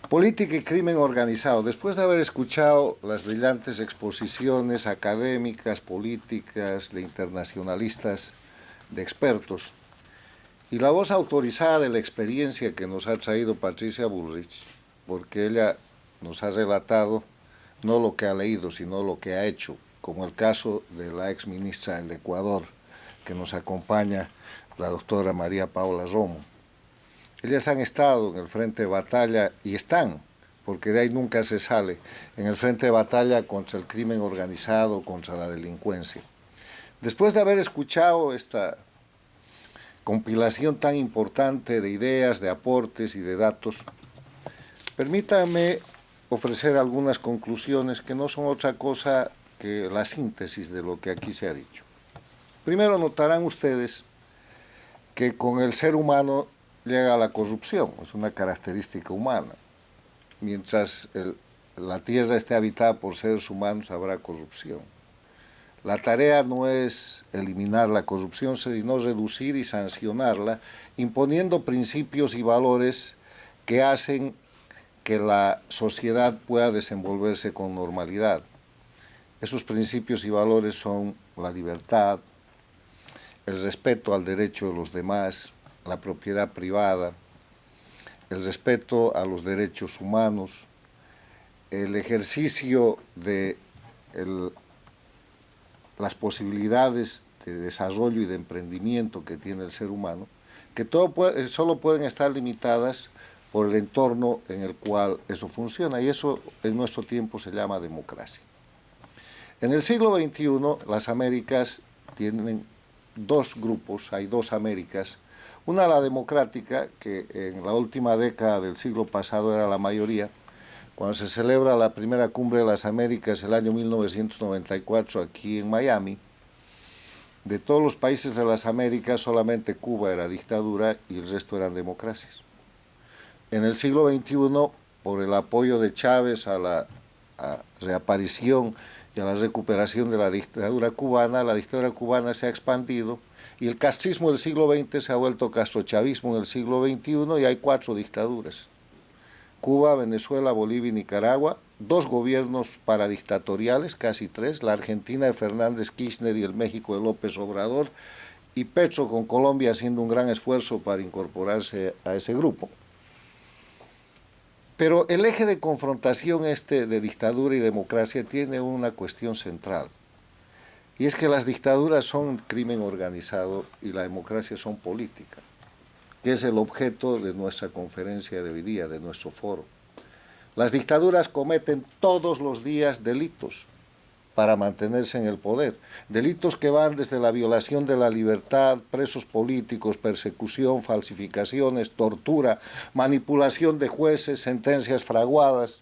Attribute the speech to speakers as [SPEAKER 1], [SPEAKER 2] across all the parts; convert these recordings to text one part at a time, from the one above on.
[SPEAKER 1] Política y crimen organizado. Después de haber escuchado las brillantes exposiciones académicas, políticas, de internacionalistas, de expertos, y la voz autorizada de la experiencia que nos ha traído Patricia Bullrich, porque ella nos ha relatado no lo que ha leído, sino lo que ha hecho, como el caso de la ex ministra del Ecuador, que nos acompaña, la doctora María Paula Romo. Ellas han estado en el frente de batalla y están, porque de ahí nunca se sale, en el frente de batalla contra el crimen organizado, contra la delincuencia. Después de haber escuchado esta compilación tan importante de ideas, de aportes y de datos, permítame ofrecer algunas conclusiones que no son otra cosa que la síntesis de lo que aquí se ha dicho. Primero, notarán ustedes que con el ser humano llega la corrupción, es una característica humana. Mientras la Tierra esté habitada por seres humanos, habrá corrupción. La tarea no es eliminar la corrupción, sino reducir y sancionarla, imponiendo principios y valores que hacen que la sociedad pueda desenvolverse con normalidad. Esos principios y valores son la libertad, el respeto al derecho de los demás, la propiedad privada, el respeto a los derechos humanos, el ejercicio de las posibilidades de desarrollo y de emprendimiento que tiene el ser humano, que solo pueden estar limitadas por el entorno en el cual eso funciona, y eso en nuestro tiempo se llama democracia. En el siglo XXI, las Américas tienen dos grupos, hay dos Américas. Una, la democrática, que en la última década del siglo pasado era la mayoría. Cuando se celebra la primera cumbre de las Américas, el año 1994, aquí en Miami, de todos los países de las Américas, solamente Cuba era dictadura y el resto eran democracias. En el siglo XXI, por el apoyo de Chávez a la reaparición y a la recuperación de la dictadura cubana se ha expandido, y el castrismo del siglo XX se ha vuelto castrochavismo en el siglo XXI, y hay 4 dictaduras. Cuba, Venezuela, Bolivia y Nicaragua, 2 gobiernos paradictatoriales, casi 3, la Argentina de Fernández Kirchner y el México de López Obrador, y Petro con Colombia haciendo un gran esfuerzo para incorporarse a ese grupo. Pero el eje de confrontación de dictadura y democracia tiene una cuestión central, y es que las dictaduras son crimen organizado y la democracia son política, que es el objeto de nuestra conferencia de hoy día, de nuestro foro. Las dictaduras cometen todos los días delitos para mantenerse en el poder. Delitos que van desde la violación de la libertad, presos políticos, persecución, falsificaciones, tortura, manipulación de jueces, sentencias fraguadas,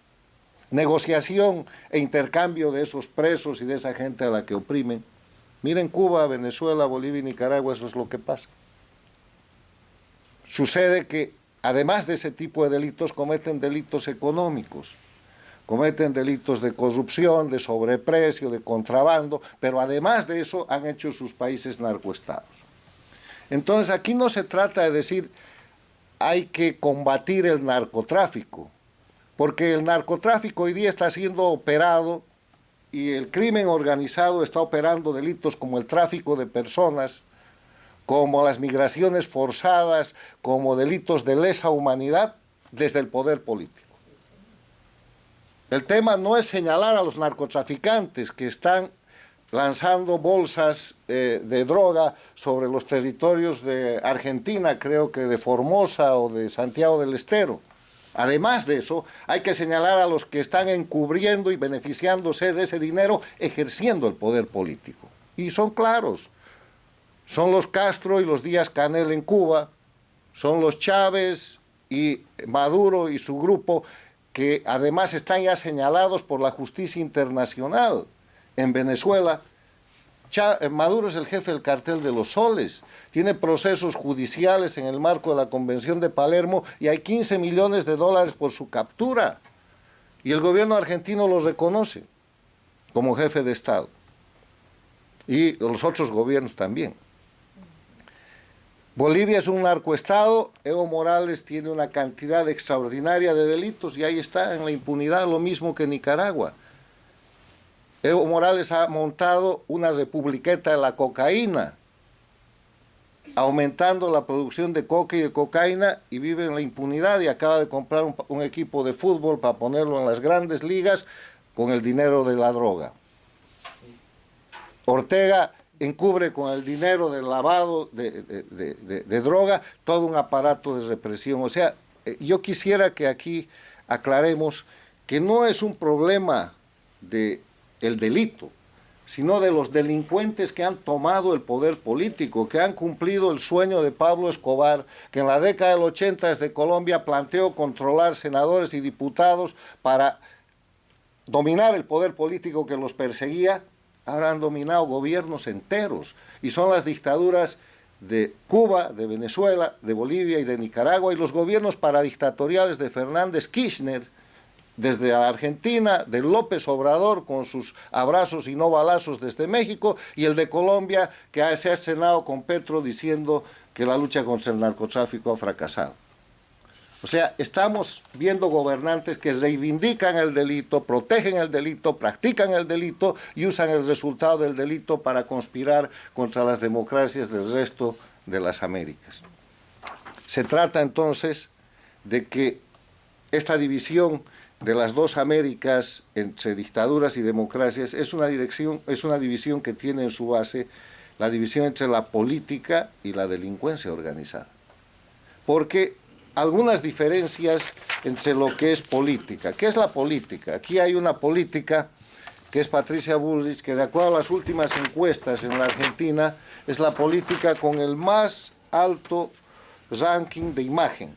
[SPEAKER 1] negociación e intercambio de esos presos y de esa gente a la que oprimen. Miren Cuba, Venezuela, Bolivia y Nicaragua, eso es lo que pasa. Sucede que, además de ese tipo de delitos, cometen delitos económicos, cometen delitos de corrupción, de sobreprecio, de contrabando, pero además de eso han hecho sus países narcoestados. Entonces aquí no se trata de decir hay que combatir el narcotráfico, porque el narcotráfico hoy día está siendo operado y el crimen organizado está operando delitos como el tráfico de personas, como las migraciones forzadas, como delitos de lesa humanidad desde el poder político. El tema no es señalar a los narcotraficantes que están lanzando bolsas de droga sobre los territorios de Argentina, creo que de Formosa o de Santiago del Estero. Además de eso, hay que señalar a los que están encubriendo y beneficiándose de ese dinero ejerciendo el poder político. Y son claros. Son los Castro y los Díaz-Canel en Cuba, son los Chávez y Maduro y su grupo, que además están ya señalados por la justicia internacional. En Venezuela, Maduro es el jefe del cartel de los soles, tiene procesos judiciales en el marco de la Convención de Palermo y hay 15 millones de dólares por su captura. Y el gobierno argentino lo reconoce como jefe de Estado. Y los otros gobiernos también. Bolivia es un narcoestado, Evo Morales tiene una cantidad extraordinaria de delitos y ahí está, en la impunidad, lo mismo que Nicaragua. Evo Morales ha montado una republiqueta de la cocaína, aumentando la producción de coca y de cocaína, y vive en la impunidad, y acaba de comprar un equipo de fútbol para ponerlo en las grandes ligas con el dinero de la droga. Ortega encubre con el dinero del lavado de droga todo un aparato de represión. O sea, yo quisiera que aquí aclaremos que no es un problema del delito, sino de los delincuentes que han tomado el poder político, que han cumplido el sueño de Pablo Escobar, que en la década del 80 desde Colombia planteó controlar senadores y diputados para dominar el poder político que los perseguía. Ahora han dominado gobiernos enteros, y son las dictaduras de Cuba, de Venezuela, de Bolivia y de Nicaragua, y los gobiernos paradictatoriales de Fernández Kirchner, desde la Argentina, de López Obrador con sus abrazos y no balazos desde México, y el de Colombia, que se ha estrenado con Petro diciendo que la lucha contra el narcotráfico ha fracasado. O sea, estamos viendo gobernantes que reivindican el delito, protegen el delito, practican el delito y usan el resultado del delito para conspirar contra las democracias del resto de las Américas. Se trata entonces de que esta división de las dos Américas entre dictaduras y democracias es una división que tiene en su base la división entre la política y la delincuencia organizada. Porque algunas diferencias entre lo que es política. ¿Qué es la política? Aquí hay una política que es Patricia Bullrich, que de acuerdo a las últimas encuestas en la Argentina, es la política con el más alto ranking de imagen.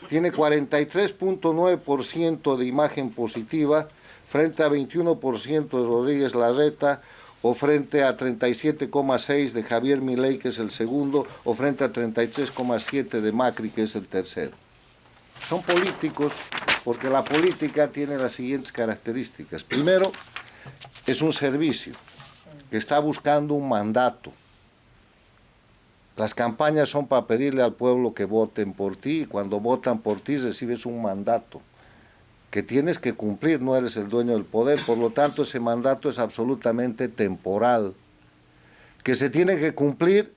[SPEAKER 1] Tiene 43.9% de imagen positiva frente a 21% de Rodríguez Larreta, o frente a 37,6% de Javier Milei, que es el segundo, o frente a 33,7% de Macri, que es el tercero. Son políticos porque la política tiene las siguientes características. Primero, es un servicio que está buscando un mandato. Las campañas son para pedirle al pueblo que voten por ti, y cuando votan por ti recibes un mandato que tienes que cumplir, no eres el dueño del poder, por lo tanto ese mandato es absolutamente temporal, que se tiene que cumplir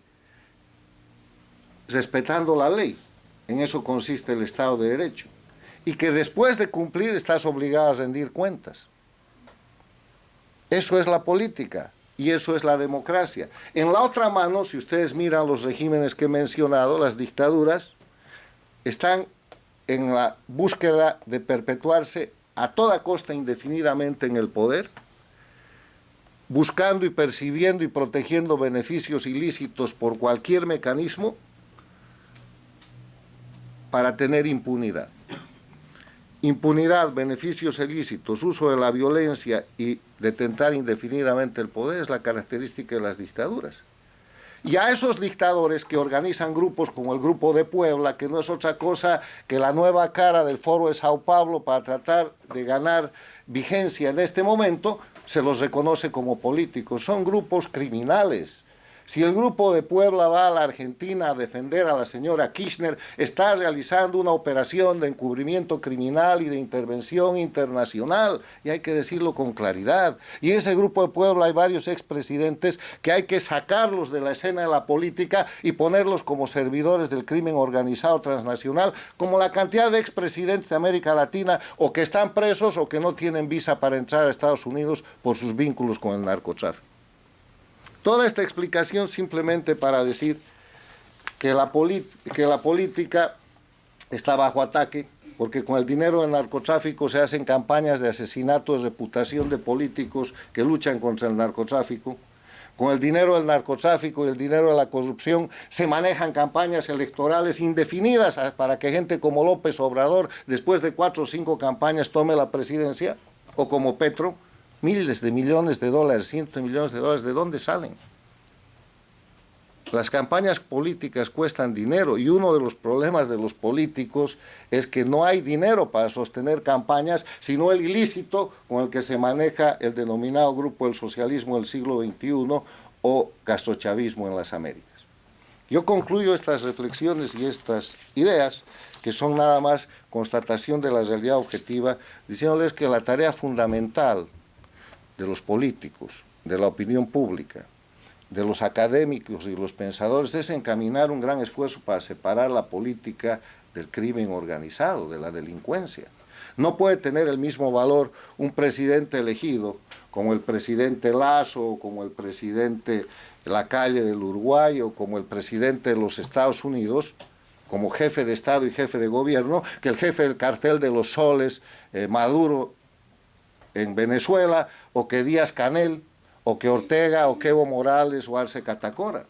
[SPEAKER 1] respetando la ley, en eso consiste el Estado de Derecho, y que después de cumplir estás obligado a rendir cuentas. Eso es la política y eso es la democracia. En la otra mano, si ustedes miran los regímenes que he mencionado, las dictaduras, están en la búsqueda de perpetuarse a toda costa indefinidamente en el poder, buscando y percibiendo y protegiendo beneficios ilícitos por cualquier mecanismo para tener impunidad. Impunidad, beneficios ilícitos, uso de la violencia y detentar indefinidamente el poder es la característica de las dictaduras. Y a esos dictadores que organizan grupos como el Grupo de Puebla, que no es otra cosa que la nueva cara del Foro de Sao Paulo para tratar de ganar vigencia en este momento, se los reconoce como políticos. Son grupos criminales. Si el Grupo de Puebla va a la Argentina a defender a la señora Kirchner, está realizando una operación de encubrimiento criminal y de intervención internacional, y hay que decirlo con claridad. Y en ese Grupo de Puebla hay varios expresidentes que hay que sacarlos de la escena de la política y ponerlos como servidores del crimen organizado transnacional, como la cantidad de expresidentes de América Latina, o que están presos o que no tienen visa para entrar a Estados Unidos por sus vínculos con el narcotráfico. Toda esta explicación simplemente para decir que la política está bajo ataque, porque con el dinero del narcotráfico se hacen campañas de asesinato de reputación de políticos que luchan contra el narcotráfico. Con el dinero del narcotráfico y el dinero de la corrupción se manejan campañas electorales indefinidas para que gente como López Obrador, después de 4 o 5 campañas, tome la presidencia, o como Petro. Miles de millones de dólares, cientos de millones de dólares, ¿de dónde salen? Las campañas políticas cuestan dinero, y uno de los problemas de los políticos es que no hay dinero para sostener campañas, sino el ilícito con el que se maneja el denominado Grupo del Socialismo del siglo XXI o castrochavismo en las Américas. Yo concluyo estas reflexiones y estas ideas, que son nada más constatación de la realidad objetiva, diciéndoles que la tarea fundamental de los políticos, de la opinión pública, de los académicos y los pensadores es encaminar un gran esfuerzo para separar la política del crimen organizado, de la delincuencia. No puede tener el mismo valor un presidente elegido como el presidente Lasso, como el presidente Lacalle del Uruguay o como el presidente de los Estados Unidos, como jefe de Estado y jefe de gobierno, que el jefe del cartel de los soles, Maduro en Venezuela, o que Díaz-Canel, o que Ortega, o que Evo Morales, o Arce Catacora.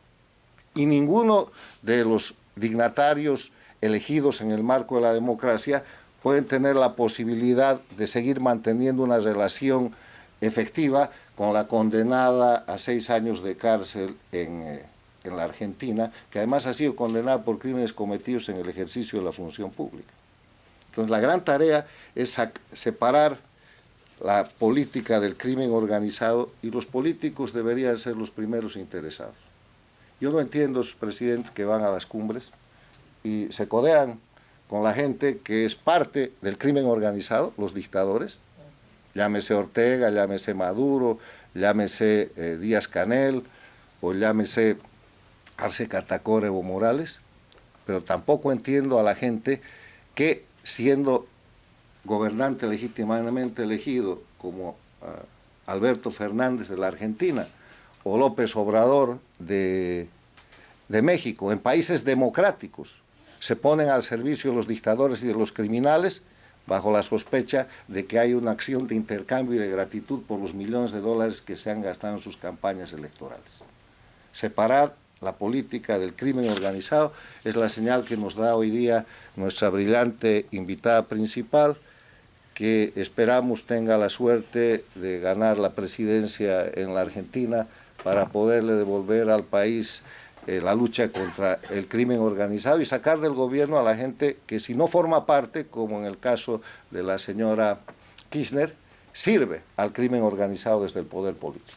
[SPEAKER 1] Y ninguno de los dignatarios elegidos en el marco de la democracia pueden tener la posibilidad de seguir manteniendo una relación efectiva con la condenada a 6 años de cárcel en la Argentina, que además ha sido condenada por crímenes cometidos en el ejercicio de la función pública. Entonces, la gran tarea es separar la política del crimen organizado, y los políticos deberían ser los primeros interesados. Yo no entiendo a esos presidentes que van a las cumbres y se codean con la gente que es parte del crimen organizado, los dictadores, llámese Ortega, llámese Maduro, llámese Díaz-Canel o llámese Arce Catacora, Evo Morales, pero tampoco entiendo a la gente que, siendo gobernante legítimamente elegido como Alberto Fernández de la Argentina o López Obrador de México, en países democráticos, se ponen al servicio de los dictadores y de los criminales bajo la sospecha de que hay una acción de intercambio y de gratitud por los millones de dólares que se han gastado en sus campañas electorales. Separar la política del crimen organizado es la señal que nos da hoy día nuestra brillante invitada principal, que esperamos tenga la suerte de ganar la presidencia en la Argentina para poderle devolver al país la lucha contra el crimen organizado y sacar del gobierno a la gente que, si no forma parte, como en el caso de la señora Kirchner, sirve al crimen organizado desde el poder político.